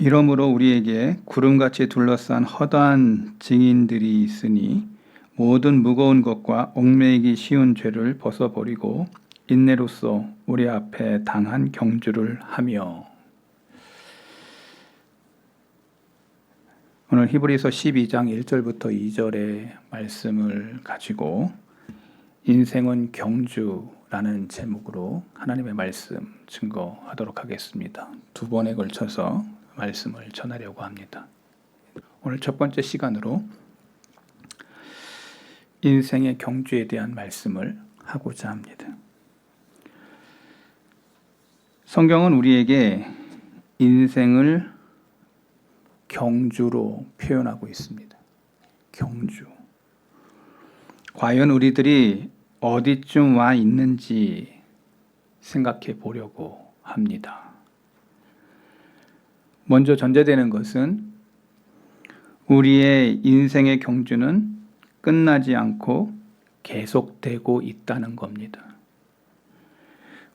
이러므로 우리에게 구름같이 둘러싼 허다한 증인들이 있으니 모든 무거운 것과 얽매이기 쉬운 죄를 벗어버리고 인내로써 우리 앞에 당한 경주를 하며. 오늘 히브리서 12장 1절부터 2절의 말씀을 가지고 인생은 경주라는 제목으로 하나님의 말씀 증거하도록 하겠습니다. 두 번에 걸쳐서 말씀을 전하려고 합니다. 오늘 첫 번째 시간으로 인생의 경주에 대한 말씀을 하고자 합니다. 성경은 우리에게 인생을 경주로 표현하고 있습니다. 경주. 과연 우리들이 어디쯤 와 있는지 생각해 보려고 합니다. 먼저 전제되는 것은 우리의 인생의 경주는 끝나지 않고 계속되고 있다는 겁니다.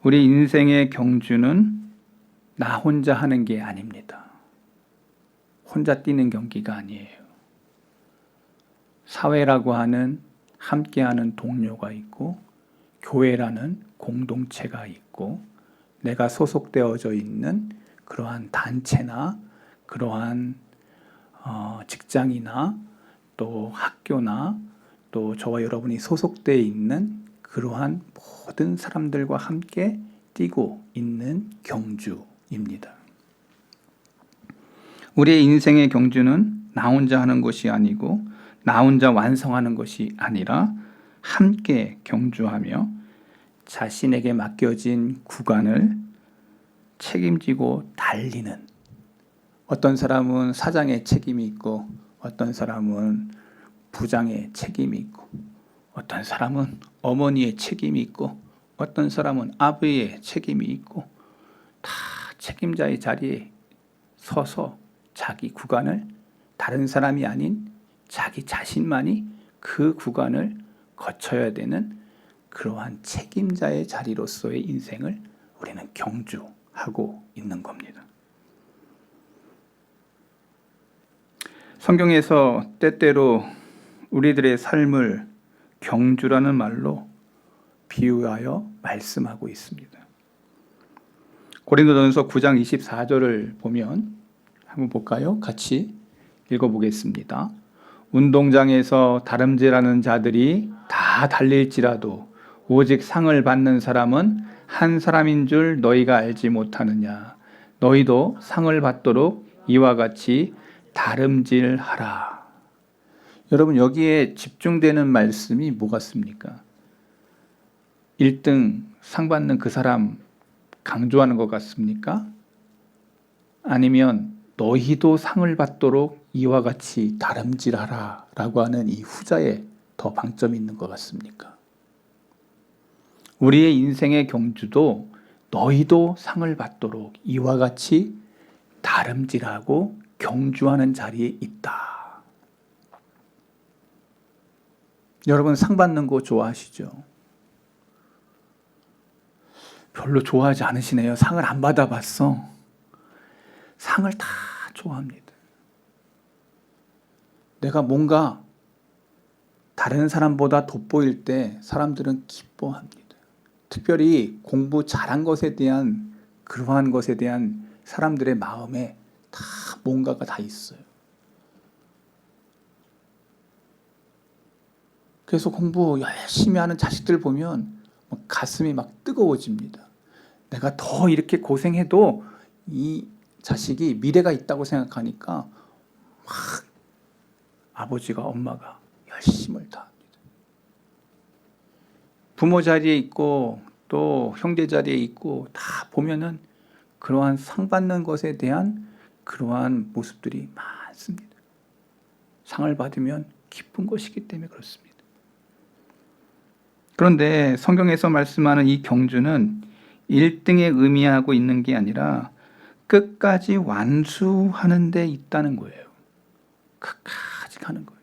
우리 인생의 경주는 나 혼자 하는 게 아닙니다. 혼자 뛰는 경기가 아니에요. 사회라고 하는 함께하는 동료가 있고, 교회라는 공동체가 있고, 내가 소속되어져 있는 그러한 단체나 그러한 직장이나 또 학교나 또 저와 여러분이 소속되어 있는 그러한 모든 사람들과 함께 뛰고 있는 경주입니다. 우리의 인생의 경주는 나 혼자 하는 것이 아니고 나 혼자 완성하는 것이 아니라 함께 경주하며 자신에게 맡겨진 구간을 책임지고 달리는, 어떤 사람은 사장의 책임이 있고 어떤 사람은 부장의 책임이 있고 어떤 사람은 어머니의 책임이 있고 어떤 사람은 아버지의 책임이 있고, 다 책임자의 자리에 서서 자기 구간을, 다른 사람이 아닌 자기 자신만이 그 구간을 거쳐야 되는 그러한 책임자의 자리로서의 인생을 우리는 경주하고 있는 겁니다. 성경에서 때때로 우리들의 삶을 경주라는 말로 비유하여 말씀하고 있습니다. 고린도전서 9장 24절을 보면 한번 볼까요? 같이 읽어보겠습니다. 운동장에서 다름질하는 자들이 다 달릴지라도 오직 상을 받는 사람은 한 사람인 줄 너희가 알지 못하느냐. 너희도 상을 받도록 이와 같이 다름질하라. 여러분, 여기에 집중되는 말씀이 뭐 같습니까? 1등 상 받는 그 사람 강조하는 것 같습니까? 아니면 너희도 상을 받도록 이와 같이 다름질하라 라고 하는 이 후자에 더 방점이 있는 것 같습니까? 우리의 인생의 경주도 너희도 상을 받도록 이와 같이 다름질하고 경주하는 자리에 있다. 여러분, 상 받는 거 좋아하시죠? 별로 좋아하지 않으시네요. 상을 안 받아봤어. 상을 다 좋아합니다. 내가 뭔가 다른 사람보다 돋보일 때 사람들은 기뻐합니다. 특별히 공부 잘한 것에 대한, 그러한 것에 대한 사람들의 마음에 다 뭔가가 다 있어요. 그래서 공부 열심히 하는 자식들 보면 가슴이 막 뜨거워집니다. 내가 더 이렇게 고생해도 이 자식이 미래가 있다고 생각하니까 막 아버지가, 엄마가 열심을 다합니다. 부모 자리에 있고 또 형제 자리에 있고 다 보면은 그러한 상 받는 것에 대한 그러한 모습들이 많습니다. 상을 받으면 기쁜 것이기 때문에 그렇습니다. 그런데 성경에서 말씀하는 이 경주는 1등에 의미하고 있는 게 아니라 끝까지 완수하는 데 있다는 거예요. 끝까지 가는 거예요.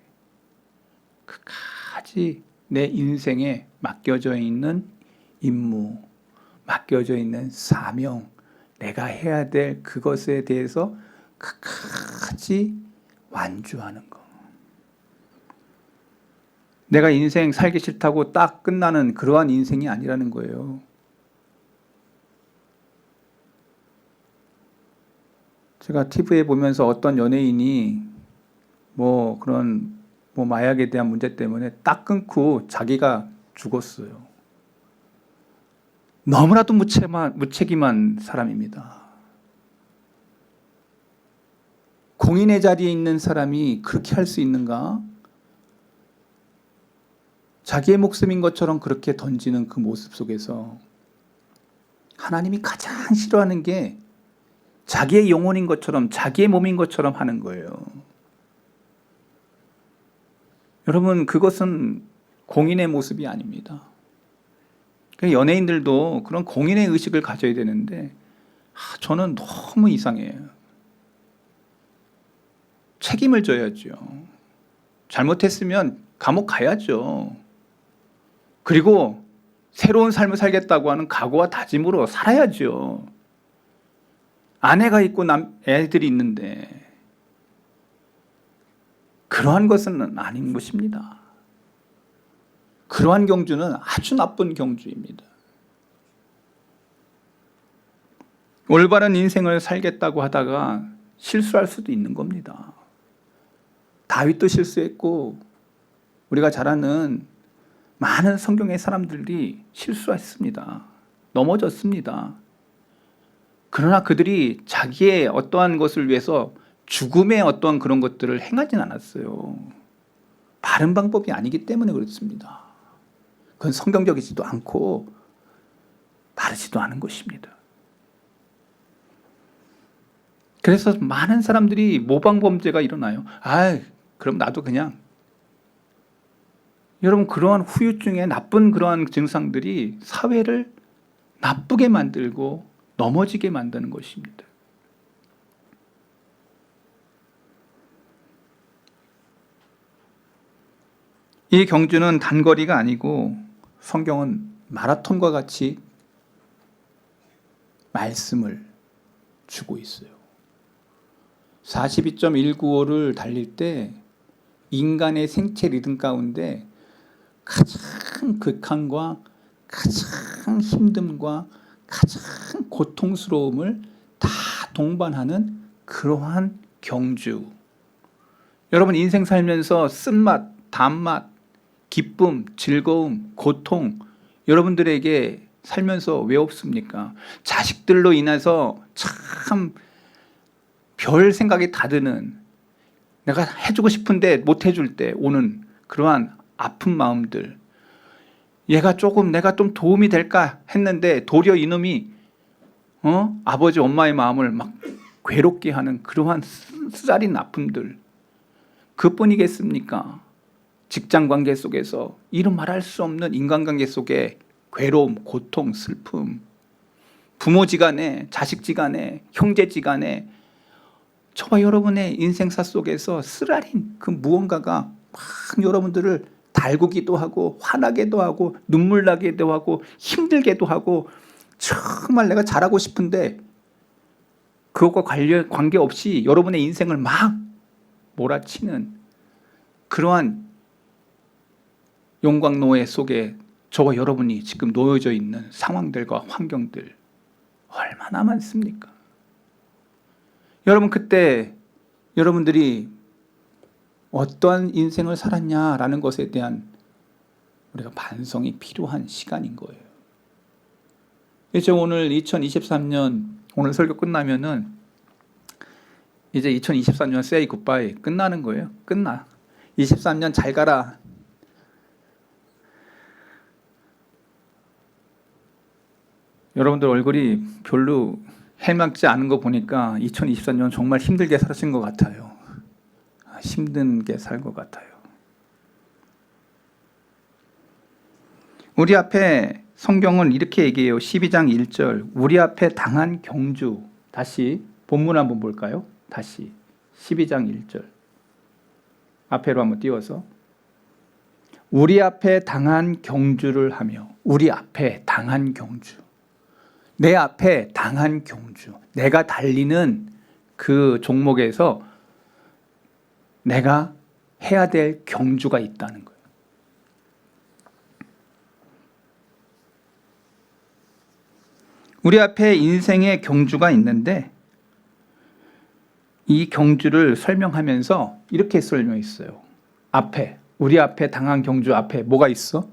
끝까지 내 인생에 맡겨져 있는 임무, 맡겨져 있는 사명, 내가 해야 될 그것에 대해서 끝까지 완주하는 거. 내가 인생 살기 싫다고 딱 끝나는 그러한 인생이 아니라는 거예요. 제가 TV에 보면서 어떤 연예인이 그런 마약에 대한 문제 때문에 딱 끊고 자기가 죽었어요. 너무나도 무책임한 사람입니다. 공인의 자리에 있는 사람이 그렇게 할 수 있는가? 자기의 목숨인 것처럼 그렇게 던지는 그 모습 속에서 하나님이 가장 싫어하는 게 자기의 영혼인 것처럼, 자기의 몸인 것처럼 하는 거예요. 여러분, 그것은 공인의 모습이 아닙니다. 연예인들도 그런 공인의 의식을 가져야 되는데 저는 너무 이상해요. 책임을 져야죠. 잘못했으면 감옥 가야죠. 그리고 새로운 삶을 살겠다고 하는 각오와 다짐으로 살아야죠. 아내가 있고 애들이 있는데 그러한 것은 아닌 것입니다. 그러한 경주는 아주 나쁜 경주입니다. 올바른 인생을 살겠다고 하다가 실수할 수도 있는 겁니다. 다윗도 실수했고 우리가 잘 아는 많은 성경의 사람들이 실수했습니다. 넘어졌습니다. 그러나 그들이 자기의 어떠한 것을 위해서 죽음의 어떠한 그런 것들을 행하진 않았어요. 바른 방법이 아니기 때문에 그렇습니다. 그건 성경적이지도 않고 바르지도 않은 것입니다. 그래서 많은 사람들이 모방범죄가 일어나요. 그럼 나도 그냥. 여러분, 그러한 후유증의 나쁜 그러한 증상들이 사회를 나쁘게 만들고 넘어지게 만드는 것입니다. 이 경주는 단거리가 아니고 성경은 마라톤과 같이 말씀을 주고 있어요. 42.195를 달릴 때 인간의 생체 리듬 가운데 가장 극한과 가장 힘듦과 가장 고통스러움을 다 동반하는 그러한 경주. 여러분, 인생 살면서 쓴맛, 단맛, 기쁨, 즐거움, 고통, 여러분들에게 살면서 왜 없습니까? 자식들로 인해서 참 별 생각이 다 드는, 내가 해주고 싶은데 못 해줄 때 오는 그러한 아픈 마음들. 내가 좀 도움이 될까 했는데 도리어 이놈이 아버지 엄마의 마음을 막 괴롭게 하는 그러한 쓰잘인 아픔들. 그뿐이겠습니까? 직장관계 속에서 이루 말할 수 없는 인간관계 속에 괴로움, 고통, 슬픔, 부모지간에, 자식지간에, 형제지간에, 저와 여러분의 인생사 속에서 쓰라린 그 무언가가 막 여러분들을 달구기도 하고 화나게도 하고 눈물 나게도 하고 힘들게도 하고, 정말 내가 잘하고 싶은데 그것과 관계없이 여러분의 인생을 막 몰아치는 그러한 용광로에 속에 저와 여러분이 지금 놓여져 있는 상황들과 환경들 얼마나 많습니까? 여러분, 그때 여러분들이 어떠한 인생을 살았냐라는 것에 대한 우리가 반성이 필요한 시간인 거예요. 이제 오늘 2023년 오늘 설교 끝나면은 이제 2024년 say goodbye 끝나는 거예요. 끝나. 23년 잘 가라. 여러분들 얼굴이 별로 해맑지 않은 거 보니까 2024년 정말 힘들게 사신 것 같아요. 힘든 게 살 것 같아요. 우리 앞에 성경은 이렇게 얘기해요. 12장 1절. 우리 앞에 당한 경주. 다시 본문 한번 볼까요? 다시 12장 1절. 앞에로 한번 띄워서. 우리 앞에 당한 경주를 하며. 우리 앞에 당한 경주. 내 앞에 당한 경주. 내가 달리는 그 종목에서 내가 해야 될 경주가 있다는 거예요. 우리 앞에 인생의 경주가 있는데 이 경주를 설명하면서 이렇게 설명했어요. 우리 앞에 당한 경주 앞에 뭐가 있어?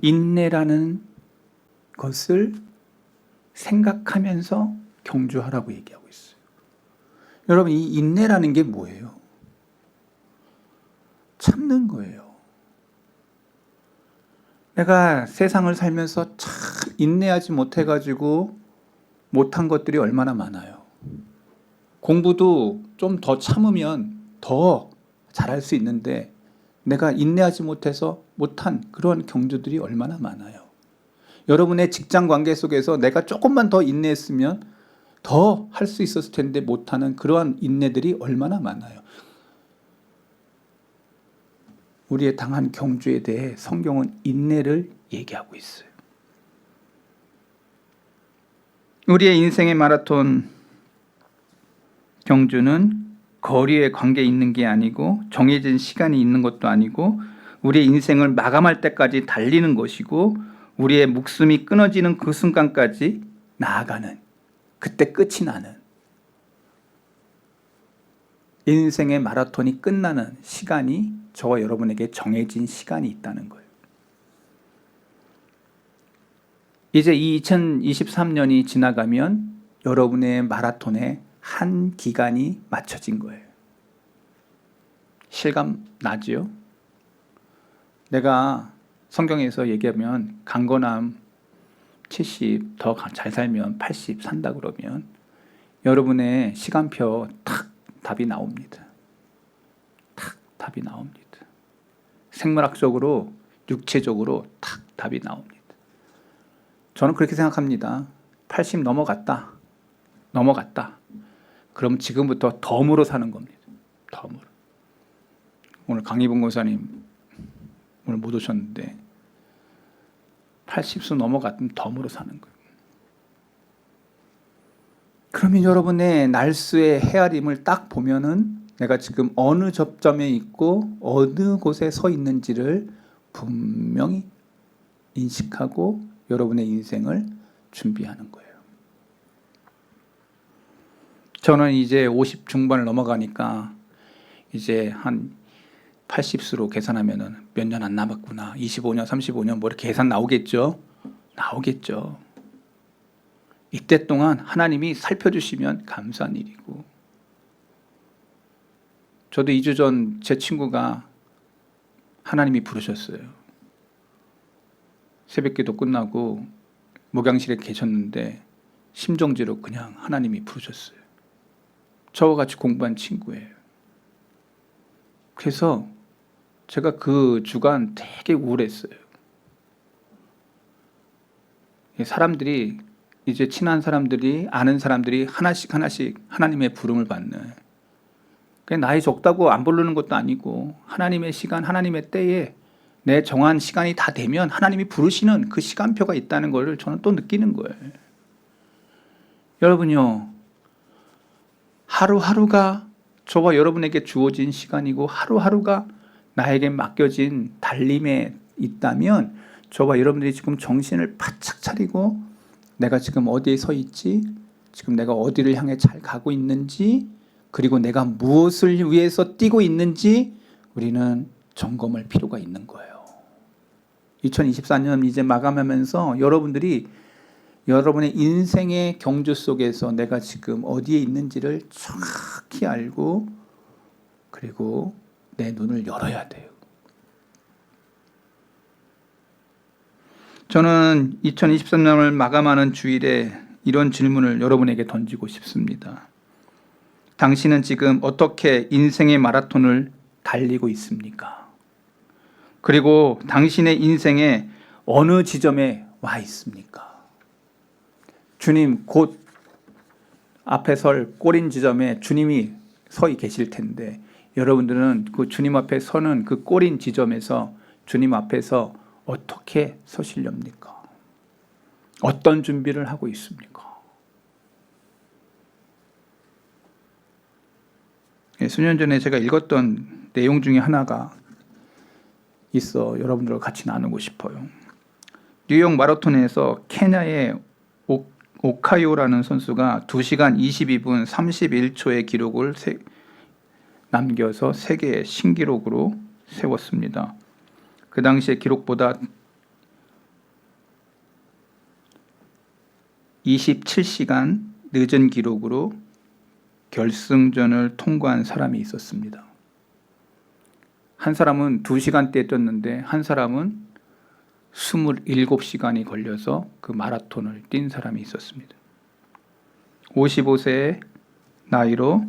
인내라는 것을 생각하면서 경주하라고 얘기하고 있어요. 여러분, 이 인내라는 게 뭐예요? 참는 거예요. 내가 세상을 살면서 참 인내하지 못해가지고 못한 것들이 얼마나 많아요. 공부도 좀 더 참으면 더 잘할 수 있는데 내가 인내하지 못해서 못한 그런 경주들이 얼마나 많아요. 여러분의 직장 관계 속에서 내가 조금만 더 인내했으면 더 할 수 있었을 텐데 못하는 그러한 인내들이 얼마나 많아요. 우리의 당한 경주에 대해 성경은 인내를 얘기하고 있어요. 우리의 인생의 마라톤 경주는 거리에 관계 있는 게 아니고 정해진 시간이 있는 것도 아니고 우리의 인생을 마감할 때까지 달리는 것이고 우리의 목숨이 끊어지는 그 순간까지 나아가는, 그때 끝이 나는, 인생의 마라톤이 끝나는 시간이 저와 여러분에게 정해진 시간이 있다는 거예요. 이제 2023년이 지나가면 여러분의 마라톤의 한 기간이 맞춰진 거예요. 실감 나지요? 내가 성경에서 얘기하면 강건함 70, 더 잘 살면 80 산다 그러면 여러분의 시간표 탁 답이 나옵니다. 탁 답이 나옵니다. 생물학적으로, 육체적으로 탁 답이 나옵니다. 저는 그렇게 생각합니다. 80 넘어갔다. 그럼 지금부터 덤으로 사는 겁니다. 덤으로. 오늘 강희봉 권사님 오늘 못 오셨는데 80수 넘어갔으면 덤으로 사는 거예요. 그러면 여러분의 날수의 헤아림을 딱 보면은 내가 지금 어느 접점에 있고 어느 곳에 서 있는지를 분명히 인식하고 여러분의 인생을 준비하는 거예요. 저는 이제 50 중반을 넘어가니까 이제 한 80수로 계산하면은 몇 년 안 남았구나. 25년, 35년 뭐 이렇게 계산 나오겠죠? 나오겠죠. 이때 동안 하나님이 살펴주시면 감사한 일이고. 저도 2주 전 제 친구가 하나님이 부르셨어요. 새벽기도 끝나고 목양실에 계셨는데 심정지로 그냥 하나님이 부르셨어요. 저와 같이 공부한 친구예요. 그래서 제가 그 주간 되게 우울했어요. 사람들이 이제 친한 사람들이 아는 사람들이 하나씩 하나님의 부름을 받는, 그냥 나이 적다고 안 부르는 것도 아니고 하나님의 시간, 하나님의 때에 내 정한 시간이 다 되면 하나님이 부르시는 그 시간표가 있다는 것을 저는 또 느끼는 거예요. 여러분요, 하루하루가 저와 여러분에게 주어진 시간이고 하루하루가 나에게 맡겨진 달림에 있다면 저와 여러분들이 지금 정신을 바짝 차리고 내가 지금 어디에 서 있지? 지금 내가 어디를 향해 잘 가고 있는지, 그리고 내가 무엇을 위해서 뛰고 있는지 우리는 점검할 필요가 있는 거예요. 2024년 이제 마감하면서 여러분들이 여러분의 인생의 경주 속에서 내가 지금 어디에 있는지를 정확히 알고 그리고 내 눈을 열어야 돼요. 저는 2023년을 마감하는 주일에 이런 질문을 여러분에게 던지고 싶습니다. 당신은 지금 어떻게 인생의 마라톤을 달리고 있습니까? 그리고 당신의 인생의 어느 지점에 와 있습니까? 주님 곧 앞에 설 꼬린 지점에 주님이 서 계실 텐데 여러분들은 그 주님 앞에 서는 그 꼬린 지점에서 주님 앞에서 어떻게 서시렵니까? 어떤 준비를 하고 있습니까? 수년 전에 제가 읽었던 내용 중에 하나가 있어 여러분들과 같이 나누고 싶어요. 뉴욕 마라톤에서 케냐의 오카요라는 선수가 2시간 22분 31초의 기록을 남겨서 세계 신기록으로 세웠습니다. 그 당시의 기록보다 27시간 늦은 기록으로 결승전을 통과한 사람이 있었습니다. 한 사람은 2시간대에 뛰었는데 한 사람은 27시간이 걸려서 그 마라톤을 뛴 사람이 있었습니다. 55세의 나이로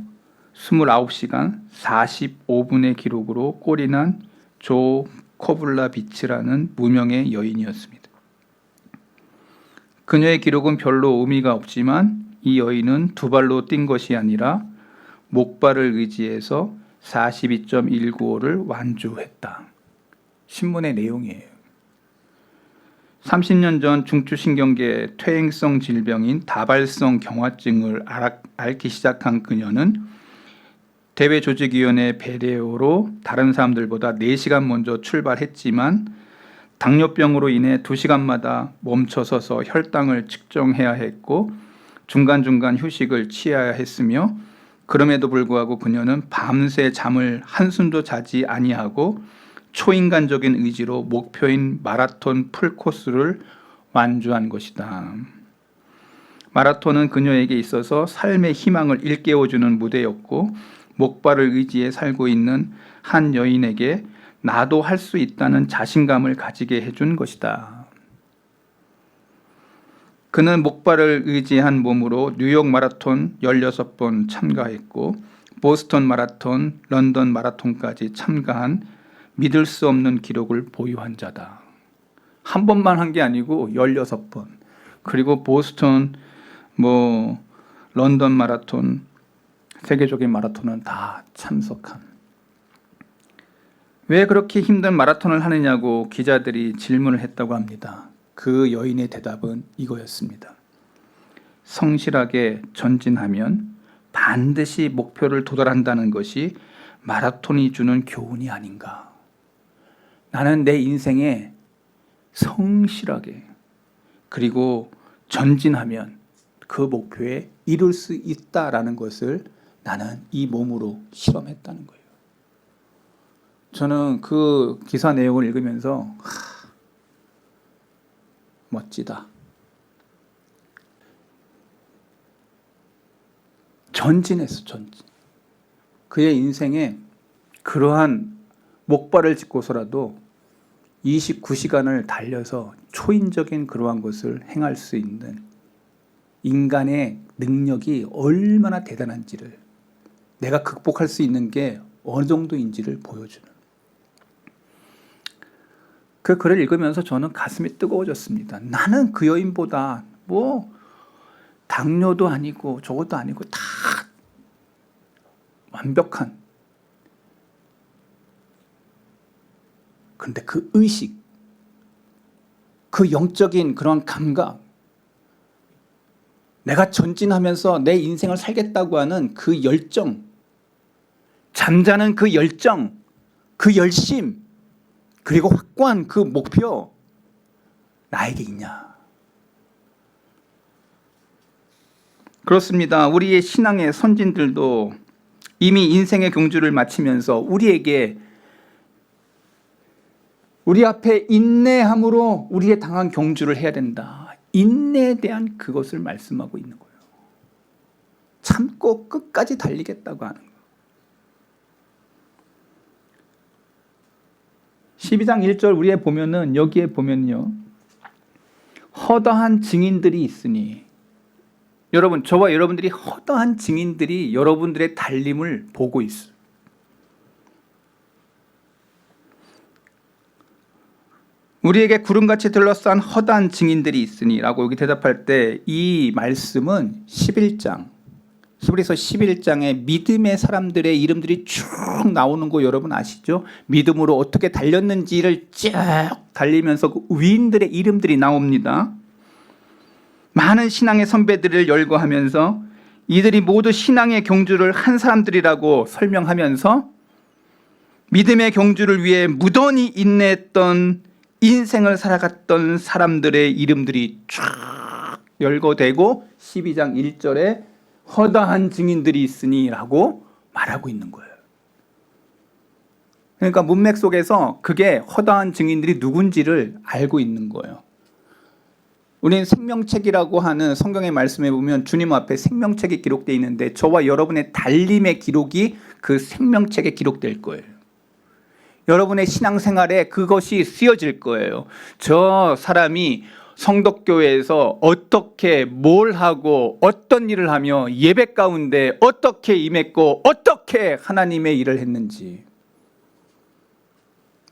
29시간 45분의 기록으로 꼴이 난 조 코블라비치라는 무명의 여인이었습니다. 그녀의 기록은 별로 의미가 없지만 이 여인은 두 발로 뛴 것이 아니라 목발을 의지해서 42.195를 완주했다. 신문의 내용이에요. 30년 전 중추신경계 퇴행성 질병인 다발성 경화증을 앓기 시작한 그녀는 대외조직위원회 배려로 다른 사람들보다 4시간 먼저 출발했지만 당뇨병으로 인해 2시간마다 멈춰서서 혈당을 측정해야 했고 중간중간 휴식을 취해야 했으며 그럼에도 불구하고 그녀는 밤새 잠을 한숨도 자지 아니하고 초인간적인 의지로 목표인 마라톤 풀코스를 완주한 것이다. 마라톤은 그녀에게 있어서 삶의 희망을 일깨워주는 무대였고 목발을 의지해 살고 있는 한 여인에게 나도 할 수 있다는 자신감을 가지게 해준 것이다. 그는 목발을 의지한 몸으로 뉴욕 마라톤 16번 참가했고 보스턴 마라톤, 런던 마라톤까지 참가한 믿을 수 없는 기록을 보유한 자다. 한 번만 한 게 아니고 16번. 그리고 보스턴, 런던 마라톤, 세계적인 마라톤은 다 참석한. 왜 그렇게 힘든 마라톤을 하느냐고 기자들이 질문을 했다고 합니다. 그 여인의 대답은 이거였습니다. 성실하게 전진하면 반드시 목표를 도달한다는 것이 마라톤이 주는 교훈이 아닌가. 나는 내 인생에 성실하게 그리고 전진하면 그 목표에 이룰 수 있다라는 것을 나는 이 몸으로 실험했다는 거예요. 저는 그 기사 내용을 읽으면서 멋지다. 전진했어, 전진. 그의 인생에 그러한 목발을 짚고서라도 29시간을 달려서 초인적인 그러한 것을 행할 수 있는 인간의 능력이 얼마나 대단한지를, 내가 극복할 수 있는 게 어느 정도인지를 보여주는 그 글을 읽으면서 저는 가슴이 뜨거워졌습니다. 나는 그 여인보다 당뇨도 아니고 저것도 아니고 다 완벽한, 그런데 그 의식, 그 영적인 그런 감각, 내가 전진하면서 내 인생을 살겠다고 하는 그 열정, 잠자는 그 열정, 그 열심, 그리고 확고한 그 목표, 나에게 있냐? 그렇습니다. 우리의 신앙의 선진들도 이미 인생의 경주를 마치면서 우리에게 우리 앞에 인내함으로 우리의 당한 경주를 해야 된다. 인내에 대한 그것을 말씀하고 있는 거예요. 참고 끝까지 달리겠다고 하는 거예요. 12장 1절 우리에 보면은, 여기에 보면요, 허다한 증인들이 있으니, 여러분, 저와 여러분들이 허다한 증인들이 여러분들의 달림을 보고 있어요. 우리에게 구름같이 둘러싼 허다한 증인들이 있으니 라고 여기 대답할 때 이 말씀은 11장, 히브리서 11장에 믿음의 사람들의 이름들이 쭉 나오는 거 여러분 아시죠? 믿음으로 어떻게 달렸는지를 쭉 달리면서 그 위인들의 이름들이 나옵니다. 많은 신앙의 선배들을 열거하면서 이들이 모두 신앙의 경주를 한 사람들이라고 설명하면서 믿음의 경주를 위해 무던히 인내했던 인생을 살아갔던 사람들의 이름들이 쫙 열거되고 12장 1절에 허다한 증인들이 있으니 라고 말하고 있는 거예요. 그러니까 문맥 속에서 그게 허다한 증인들이 누군지를 알고 있는 거예요. 우리는 생명책이라고 하는 성경의 말씀에 보면 주님 앞에 생명책이 기록되어 있는데 저와 여러분의 달림의 기록이 그 생명책에 기록될 거예요. 여러분의 신앙생활에 그것이 쓰여질 거예요. 저 사람이 성덕교회에서 어떻게 뭘 하고 어떤 일을 하며 예배 가운데 어떻게 임했고 어떻게 하나님의 일을 했는지,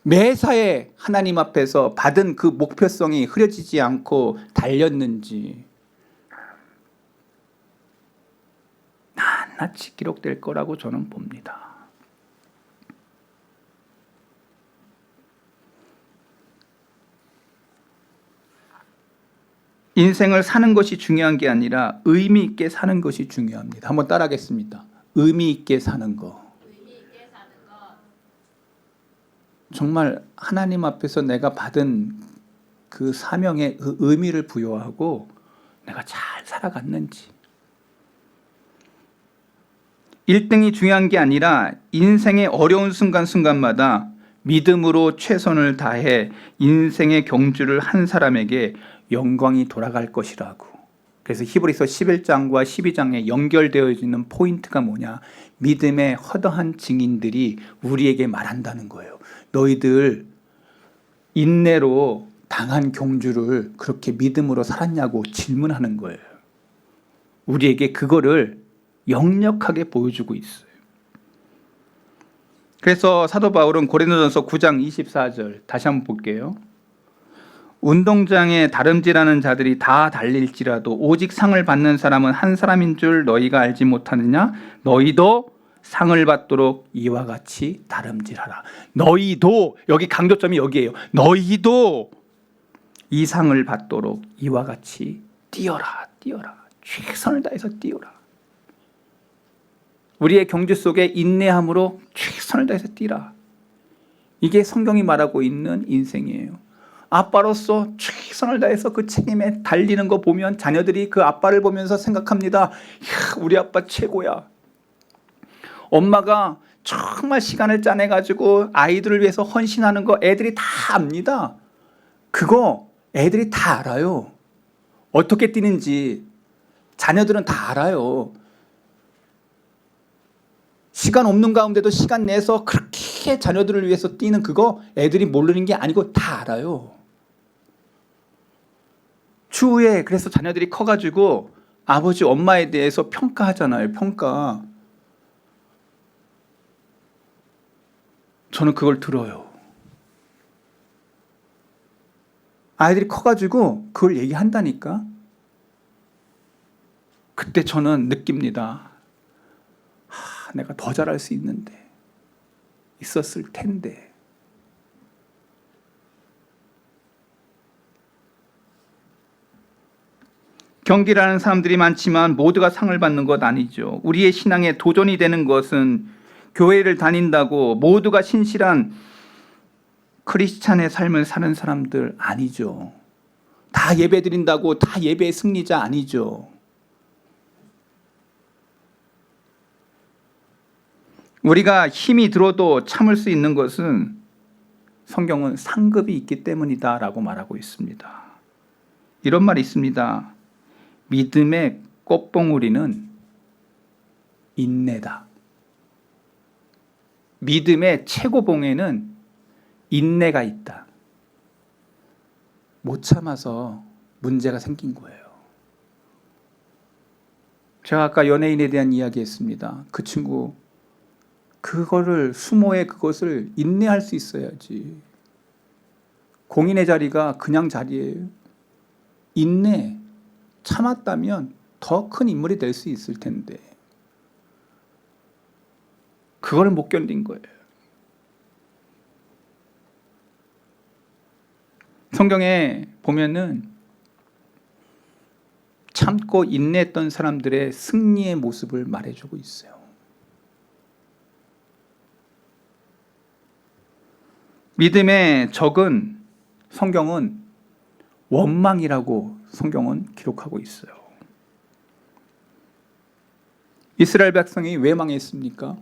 매사에 하나님 앞에서 받은 그 목표성이 흐려지지 않고 달렸는지 낱낱이 기록될 거라고 저는 봅니다. 인생을 사는 것이 중요한 게 아니라 의미 있게 사는 것이 중요합니다. 한번 따라하겠습니다. 의미 있게 사는 거. 정말 하나님 앞에서 내가 받은 그 사명의 의미를 부여하고 내가 잘 살아갔는지. 1등이 중요한 게 아니라 인생의 어려운 순간순간마다 믿음으로 최선을 다해 인생의 경주를 한 사람에게 영광이 돌아갈 것이라고. 그래서 히브리서 11장과 12장에 연결되어 있는 포인트가 뭐냐? 믿음의 허다한 증인들이 우리에게 말한다는 거예요. 너희들 인내로 당한 경주를 그렇게 믿음으로 살았냐고 질문하는 거예요. 우리에게 그거를 역력하게 보여주고 있어요. 그래서 사도 바울은 고린도전서 9장 24절 다시 한번 볼게요. 운동장에 다름질하는 자들이 다 달릴지라도 오직 상을 받는 사람은 한 사람인 줄 너희가 알지 못하느냐? 너희도 상을 받도록 이와 같이 다름질하라. 너희도, 여기 강조점이 여기에요. 너희도 이 상을 받도록 이와 같이 뛰어라. 최선을 다해서 뛰어라. 우리의 경주 속에 인내함으로 최선을 다해서 뛰라. 이게 성경이 말하고 있는 인생이에요. 아빠로서 최선을 다해서 그 책임에 달리는 거 보면 자녀들이 그 아빠를 보면서 생각합니다. 이야, 우리 아빠 최고야. 엄마가 정말 시간을 짜내가지고 아이들을 위해서 헌신하는 거 애들이 다 압니다. 그거 애들이 다 알아요. 어떻게 뛰는지 자녀들은 다 알아요. 시간 없는 가운데도 시간 내서 그렇게 자녀들을 위해서 뛰는 그거 애들이 모르는 게 아니고 다 알아요. 추후에 그래서 자녀들이 커가지고 아버지 엄마에 대해서 평가하잖아요. 평가. 저는 그걸 들어요. 아이들이 커가지고 그걸 얘기한다니까. 그때 저는 느낍니다. 내가 더 잘할 수 있었을 텐데. 경기를 하는 사람들이 많지만 모두가 상을 받는 것 아니죠. 우리의 신앙에 도전이 되는 것은 교회를 다닌다고 모두가 신실한 크리스찬의 삶을 사는 사람들 아니죠. 다 예배 드린다고 다 예배의 승리자 아니죠. 우리가 힘이 들어도 참을 수 있는 것은 성경은 상급이 있기 때문이다 라고 말하고 있습니다. 이런 말이 있습니다. 믿음의 꽃봉우리는 인내다. 믿음의 최고봉에는 인내가 있다. 못 참아서 문제가 생긴 거예요. 제가 아까 연예인에 대한 이야기 했습니다. 그 친구 그거를 수모의 그것을 인내할 수 있어야지. 공인의 자리가 그냥 자리예요. 인내, 참았다면 더 큰 인물이 될 수 있을 텐데 그걸 못 견딘 거예요. 성경에 보면은 참고 인내했던 사람들의 승리의 모습을 말해주고 있어요. 믿음의 적은 성경은 원망이라고 성경은 기록하고 있어요. 이스라엘 백성이 왜 망했습니까?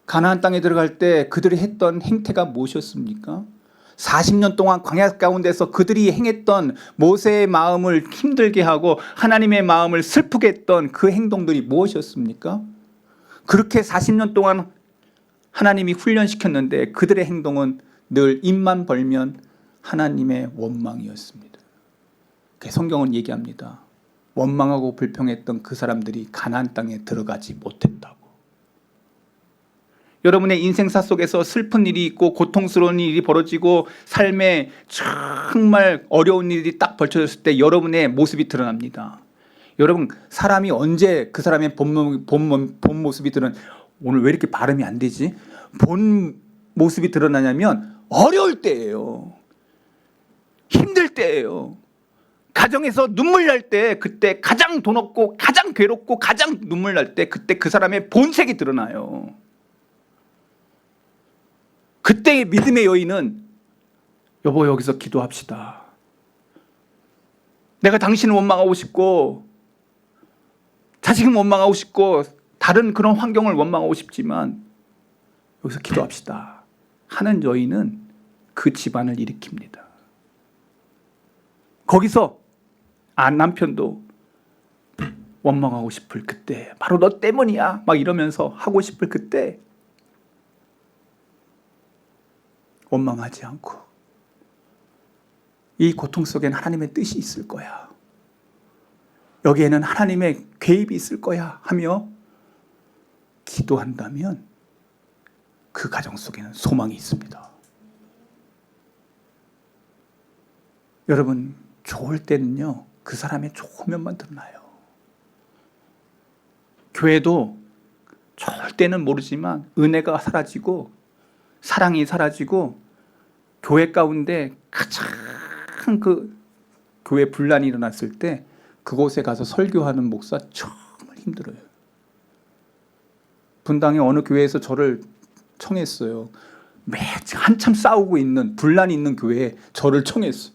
가나안 땅에 들어갈 때 그들이 했던 행태가 무엇이었습니까? 40년 동안 광야 가운데서 그들이 행했던 모세의 마음을 힘들게 하고 하나님의 마음을 슬프게 했던 그 행동들이 무엇이었습니까? 그렇게 40년 동안 하나님이 훈련시켰는데 그들의 행동은 늘 입만 벌면 하나님의 원망이었습니다. 성경은 얘기합니다. 원망하고 불평했던 그 사람들이 가나안 땅에 들어가지 못했다고. 여러분의 인생사 속에서 슬픈 일이 있고 고통스러운 일이 벌어지고 삶에 정말 어려운 일이 딱 벌쳐졌을 때 여러분의 모습이 드러납니다. 여러분, 사람이 언제 그 사람의 본 모습이 오늘 왜 이렇게 발음이 안 되지? 본 모습이 드러나냐면 어려울 때예요. 힘들 때예요. 가정에서 눈물 날 때, 그때 가장 돈 없고 가장 괴롭고 가장 눈물 날 때, 그때 그 사람의 본색이 드러나요. 그때의 믿음의 여인은 여보 여기서 기도합시다. 내가 당신을 원망하고 싶고 자식은 원망하고 싶고 다른 그런 환경을 원망하고 싶지만 여기서 기도합시다 하는 여인은 그 집안을 일으킵니다. 거기서 남편도 원망하고 싶을 그때, 바로 너 때문이야 막 이러면서 하고 싶을 그때 원망하지 않고 이 고통 속에는 하나님의 뜻이 있을 거야, 여기에는 하나님의 개입이 있을 거야 하며 기도한다면 그 가정 속에는 소망이 있습니다. 여러분, 좋을 때는요 그 사람의 좋은 면만 드러나요. 교회도 좋을 때는 모르지만 은혜가 사라지고 사랑이 사라지고 교회 가운데 가장 그 교회 분란이 일어났을 때 그곳에 가서 설교하는 목사 정말 힘들어요. 분당의 어느 교회에서 저를 청했어요. 한참 싸우고 있는 분란이 있는 교회에 저를 청했어요.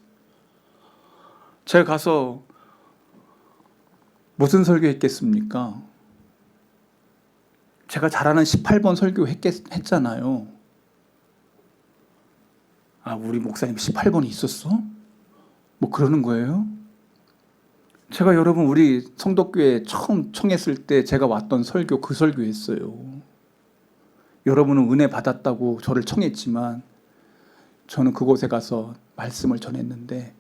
제가 가서 무슨 설교했겠습니까? 제가 잘하는 18번 설교 했잖아요. 우리 목사님 18번이 있었어? 뭐 그러는 거예요? 제가 여러분 우리 성덕교회 처음 청했을 때 제가 왔던 설교 그 설교했어요. 여러분은 은혜 받았다고 저를 청했지만 저는 그곳에 가서 말씀을 전했는데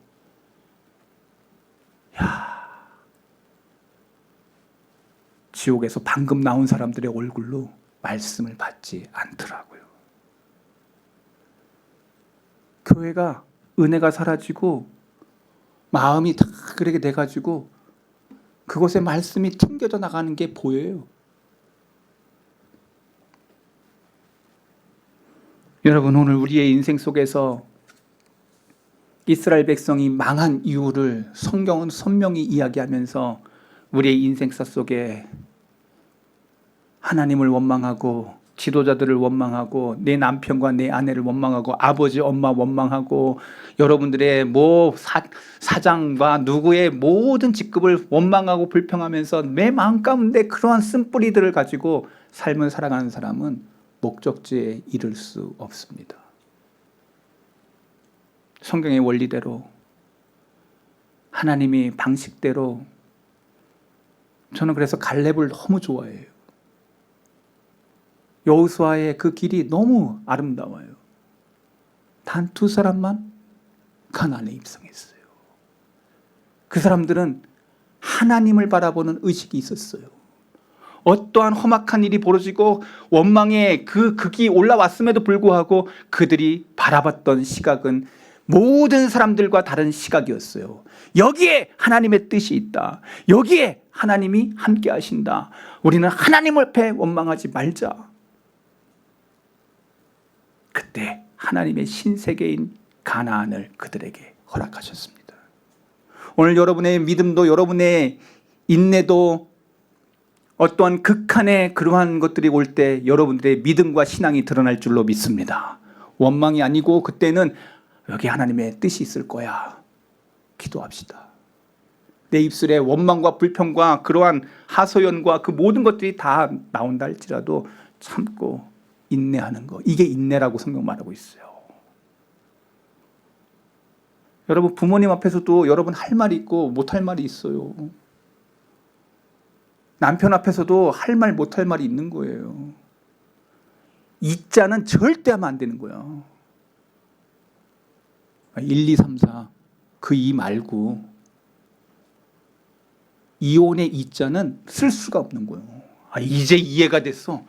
지옥에서 방금 나온 사람들의 얼굴로 말씀을 받지 않더라고요. 교회가 은혜가 사라지고 마음이 다 그렇게 돼가지고 그곳에 말씀이 튕겨져 나가는 게 보여요. 여러분, 오늘 우리의 인생 속에서 이스라엘 백성이 망한 이유를 성경은 선명히 이야기하면서 우리의 인생사 속에 하나님을 원망하고 지도자들을 원망하고 내 남편과 내 아내를 원망하고 아버지 엄마 원망하고 여러분들의 사장과 누구의 모든 직급을 원망하고 불평하면서 내 마음 가운데 그러한 쓴뿌리들을 가지고 삶을 살아가는 사람은 목적지에 이를 수 없습니다. 성경의 원리대로 하나님이 방식대로, 저는 그래서 갈렙을 너무 좋아해요. 여호수아의 그 길이 너무 아름다워요. 단 2사람만 가나안에 입성했어요. 그 사람들은 하나님을 바라보는 의식이 있었어요. 어떠한 험악한 일이 벌어지고 원망의 그 극이 올라왔음에도 불구하고 그들이 바라봤던 시각은 모든 사람들과 다른 시각이었어요. 여기에 하나님의 뜻이 있다. 여기에 하나님이 함께 하신다. 우리는 하나님 앞에 원망하지 말자. 그때 하나님의 신세계인 가나안을 그들에게 허락하셨습니다. 오늘 여러분의 믿음도 여러분의 인내도 어떠한 극한의 그러한 것들이 올 때 여러분들의 믿음과 신앙이 드러날 줄로 믿습니다. 원망이 아니고 그때는 여기 하나님의 뜻이 있을 거야. 기도합시다. 내 입술에 원망과 불평과 그러한 하소연과 그 모든 것들이 다 나온다 할지라도 참고 인내하는 거. 이게 인내라고 성경 말하고 있어요. 여러분 부모님 앞에서도 여러분 할 말이 있고 못할 말이 있어요. 남편 앞에서도 할 말 못할 말이 있는 거예요. 이자는 절대 하면 안 되는 거야. 1, 2, 3, 4 그 이 말고 이혼의 이자는 쓸 수가 없는 거예요. 이제 이해가 됐어.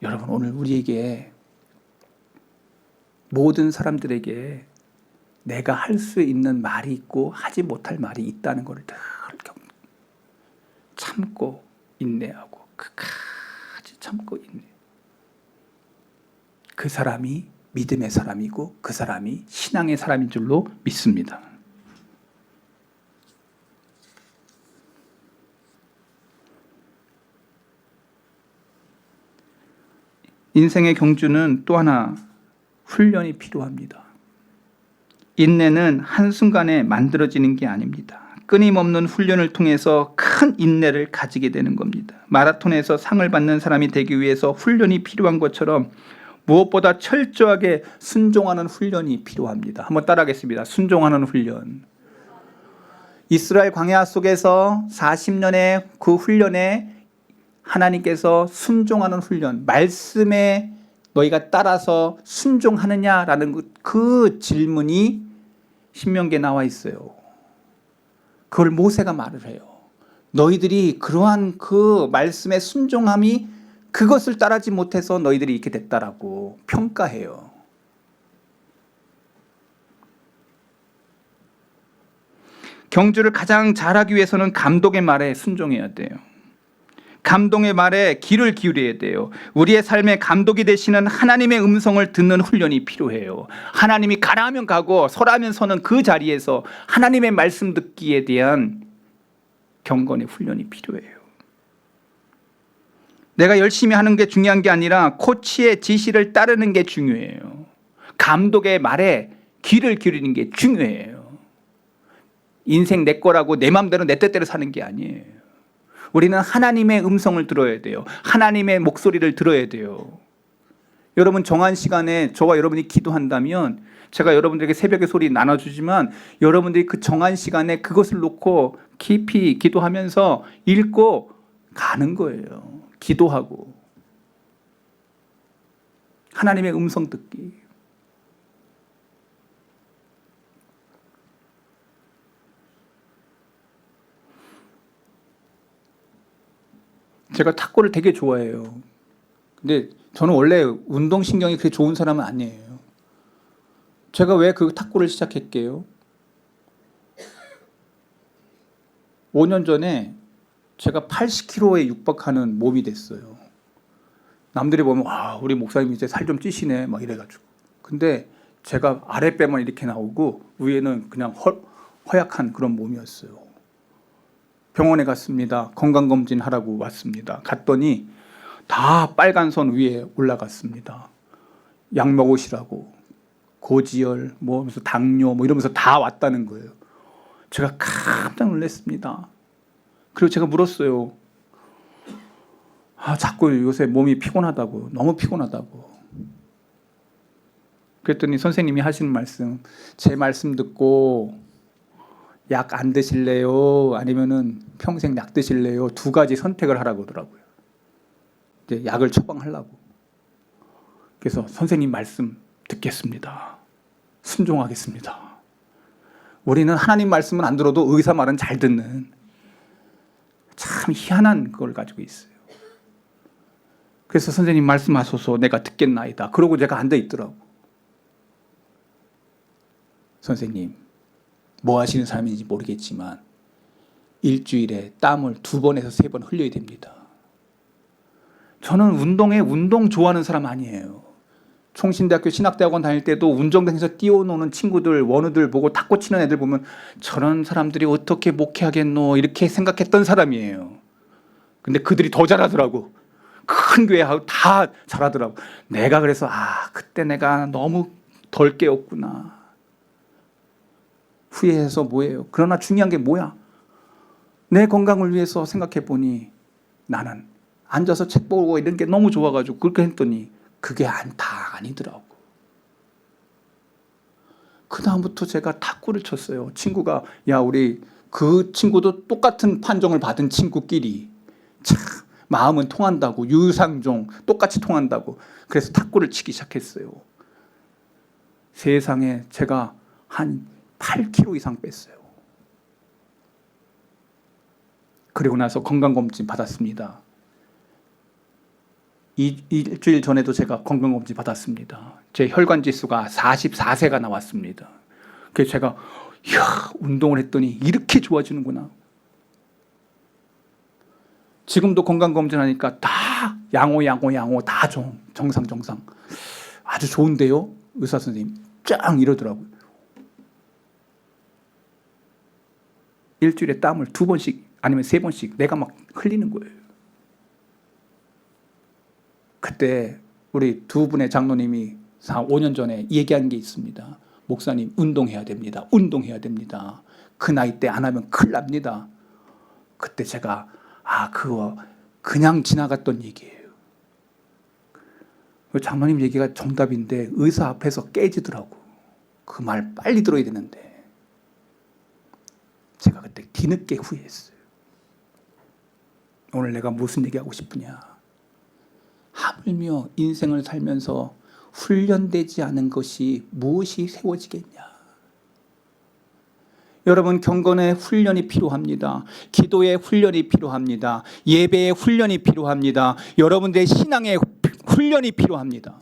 여러분 오늘 우리에게 모든 사람들에게 내가 할 수 있는 말이 있고 하지 못할 말이 있다는 것을 늘 참고 인내하고 끝까지 참고 인내. 그 사람이 믿음의 사람이고 그 사람이 신앙의 사람인 줄로 믿습니다. 인생의 경주는 또 하나 훈련이 필요합니다. 인내는 한순간에 만들어지는 게 아닙니다. 끊임없는 훈련을 통해서 큰 인내를 가지게 되는 겁니다. 마라톤에서 상을 받는 사람이 되기 위해서 훈련이 필요한 것처럼 무엇보다 철저하게 순종하는 훈련이 필요합니다. 한번 따라하겠습니다. 순종하는 훈련. 이스라엘 광야 속에서 40년의 그 훈련에 하나님께서 순종하는 훈련, 말씀에 너희가 따라서 순종하느냐라는 그 질문이 신명기에 나와 있어요. 그걸 모세가 말을 해요. 너희들이 그러한 그 말씀의 순종함이 그것을 따르지 못해서 너희들이 이렇게 됐다라고 평가해요. 경주를 가장 잘하기 위해서는 감독의 말에 순종해야 돼요. 감독의 말에 귀를 기울여야 돼요. 우리의 삶의 감독이 되시는 하나님의 음성을 듣는 훈련이 필요해요. 하나님이 가라 하면 가고 서라 하면 서는 그 자리에서 하나님의 말씀 듣기에 대한 경건의 훈련이 필요해요. 내가 열심히 하는 게 중요한 게 아니라 코치의 지시를 따르는 게 중요해요. 감독의 말에 귀를 기울이는 게 중요해요. 인생 내 거라고 내 마음대로 내 뜻대로 사는 게 아니에요. 우리는 하나님의 음성을 들어야 돼요. 하나님의 목소리를 들어야 돼요. 여러분 정한 시간에 저와 여러분이 기도한다면 제가 여러분들에게 새벽의 소리 나눠주지만 여러분들이 그 정한 시간에 그것을 놓고 깊이 기도하면서 읽고 가는 거예요. 기도하고 하나님의 음성 듣기. 제가 탁구를 되게 좋아해요. 근데 저는 원래 운동신경이 그렇게 좋은 사람은 아니에요. 제가 왜 그 탁구를 시작했게요? 5년 전에 제가 80kg에 육박하는 몸이 됐어요. 남들이 보면 와 우리 목사님 이제 살 좀 찌시네 막 이래가지고. 근데 제가 아랫배만 이렇게 나오고 위에는 그냥 허약한 그런 몸이었어요. 병원에 갔습니다. 건강검진 하라고 왔습니다. 갔더니 다 빨간 선 위에 올라갔습니다. 약 먹으시라고 고지혈 뭐 하면서 당뇨 뭐 이러면서 다 왔다는 거예요. 제가 깜짝 놀랐습니다. 그리고 제가 물었어요. 자꾸 요새 몸이 피곤하다고, 너무 피곤하다고. 그랬더니 선생님이 하시는 말씀, 제 말씀 듣고 약 안 드실래요? 아니면은 평생 약 드실래요? 두 가지 선택을 하라고 하더라고요. 이제 약을 처방하려고. 그래서 선생님 말씀 듣겠습니다. 순종하겠습니다. 우리는 하나님 말씀은 안 들어도 의사 말은 잘 듣는 참 희한한 걸 가지고 있어요. 그래서 선생님 말씀하소서 내가 듣겠나이다. 그러고 제가 앉아 있더라고. 선생님 뭐 하시는 사람인지 모르겠지만 일주일에 땀을 2번에서 3번 흘려야 됩니다. 저는 운동 좋아하는 사람 아니에요. 총신대학교 신학대학원 다닐 때도 운정장에서 뛰어노는 친구들, 원우들 보고 탁구 치는 애들 보면 저런 사람들이 어떻게 목회하겠노 이렇게 생각했던 사람이에요. 근데 그들이 더 잘하더라고. 큰 교회하고 다 잘하더라고. 내가 그래서 그때 내가 너무 덜 깨웠구나. 후회해서 뭐예요? 그러나 중요한 게 뭐야? 내 건강을 위해서 생각해 보니 나는 앉아서 책 보고 이런 게 너무 좋아가지고 그렇게 했더니 그게 다 아니더라고. 그 다음부터 제가 탁구를 쳤어요. 친구가 우리 그 친구도 똑같은 판정을 받은 친구끼리 참 마음은 통한다고, 유상종 똑같이 통한다고. 그래서 탁구를 치기 시작했어요. 세상에 제가 한 8kg 이상 뺐어요. 그리고 나서 건강검진 받았습니다. 일주일 전에도 제가 건강검진 받았습니다. 제 혈관 지수가 44세가 나왔습니다. 그래서 제가 운동을 했더니 이렇게 좋아지는구나. 지금도 건강검진 하니까 다 양호 다 정상. 아주 좋은데요? 의사 선생님 짱 이러더라고요. 일주일에 땀을 2번씩 아니면 3번씩 내가 막 흘리는 거예요. 그때 우리 두 분의 장로님이 5년 전에 얘기한 게 있습니다. 목사님 운동해야 됩니다. 그 나이 때 안 하면 큰일 납니다. 그때 제가 그거 그냥 지나갔던 얘기예요. 장로님 얘기가 정답인데 의사 앞에서 깨지더라고. 그 말 빨리 들어야 되는데 제가 그때 뒤늦게 후회했어요. 오늘 내가 무슨 얘기하고 싶으냐. 하물며 인생을 살면서 훈련되지 않은 것이 무엇이 세워지겠냐. 여러분 경건의 훈련이 필요합니다. 기도의 훈련이 필요합니다. 예배의 훈련이 필요합니다. 여러분들의 신앙의 훈련이 필요합니다.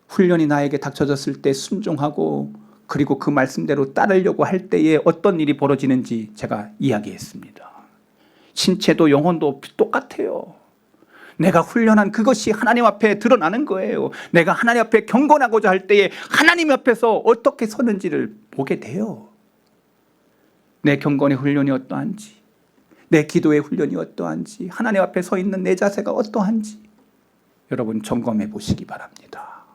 훈련이 나에게 닥쳐졌을 때 순종하고 그리고 그 말씀대로 따르려고 할 때에 어떤 일이 벌어지는지 제가 이야기했습니다. 신체도 영혼도 똑같아요. 내가 훈련한 그것이 하나님 앞에 드러나는 거예요. 내가 하나님 앞에 경건하고자 할 때에 하나님 앞에서 어떻게 서는지를 보게 돼요. 내 경건의 훈련이 어떠한지, 내 기도의 훈련이 어떠한지, 하나님 앞에 서 있는 내 자세가 어떠한지 여러분 점검해 보시기 바랍니다.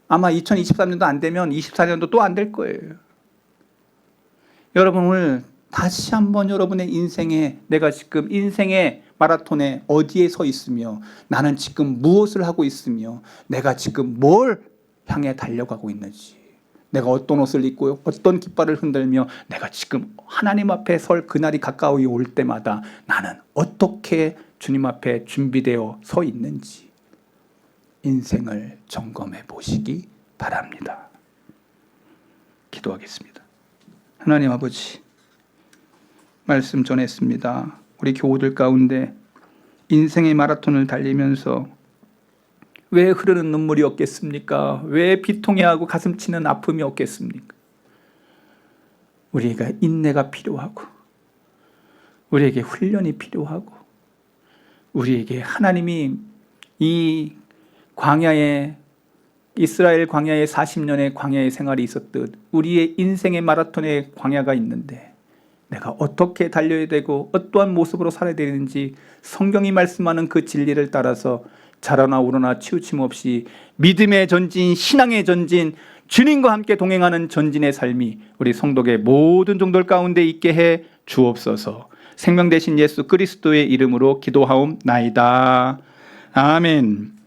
아마 2023년도 안 되면 24년도 또 안 될 거예요. 여러분 오늘 다시 한번 여러분의 인생에 내가 지금 인생의 마라톤에 어디에 서 있으며 나는 지금 무엇을 하고 있으며 내가 지금 뭘 향해 달려가고 있는지, 내가 어떤 옷을 입고 어떤 깃발을 흔들며 내가 지금 하나님 앞에 설 그날이 가까이 올 때마다 나는 어떻게 주님 앞에 준비되어 서 있는지 인생을 점검해 보시기 바랍니다. 기도하겠습니다. 하나님 아버지, 말씀 전했습니다. 우리 교우들 가운데 인생의 마라톤을 달리면서 왜 흐르는 눈물이 없겠습니까? 왜 비통해하고 가슴치는 아픔이 없겠습니까? 우리가 인내가 필요하고 우리에게 훈련이 필요하고 우리에게 하나님이 이 광야에 이스라엘 광야에 40년의 광야의 생활이 있었듯 우리의 인생의 마라톤의 광야가 있는데 내가 어떻게 달려야 되고 어떠한 모습으로 살아야 되는지 성경이 말씀하는 그 진리를 따라서 자라나 우러나 치우침 없이 믿음의 전진, 신앙의 전진, 주님과 함께 동행하는 전진의 삶이 우리 성도의 모든 종들 가운데 있게 해 주옵소서. 생명 되신 예수 그리스도의 이름으로 기도하옵나이다. 아멘.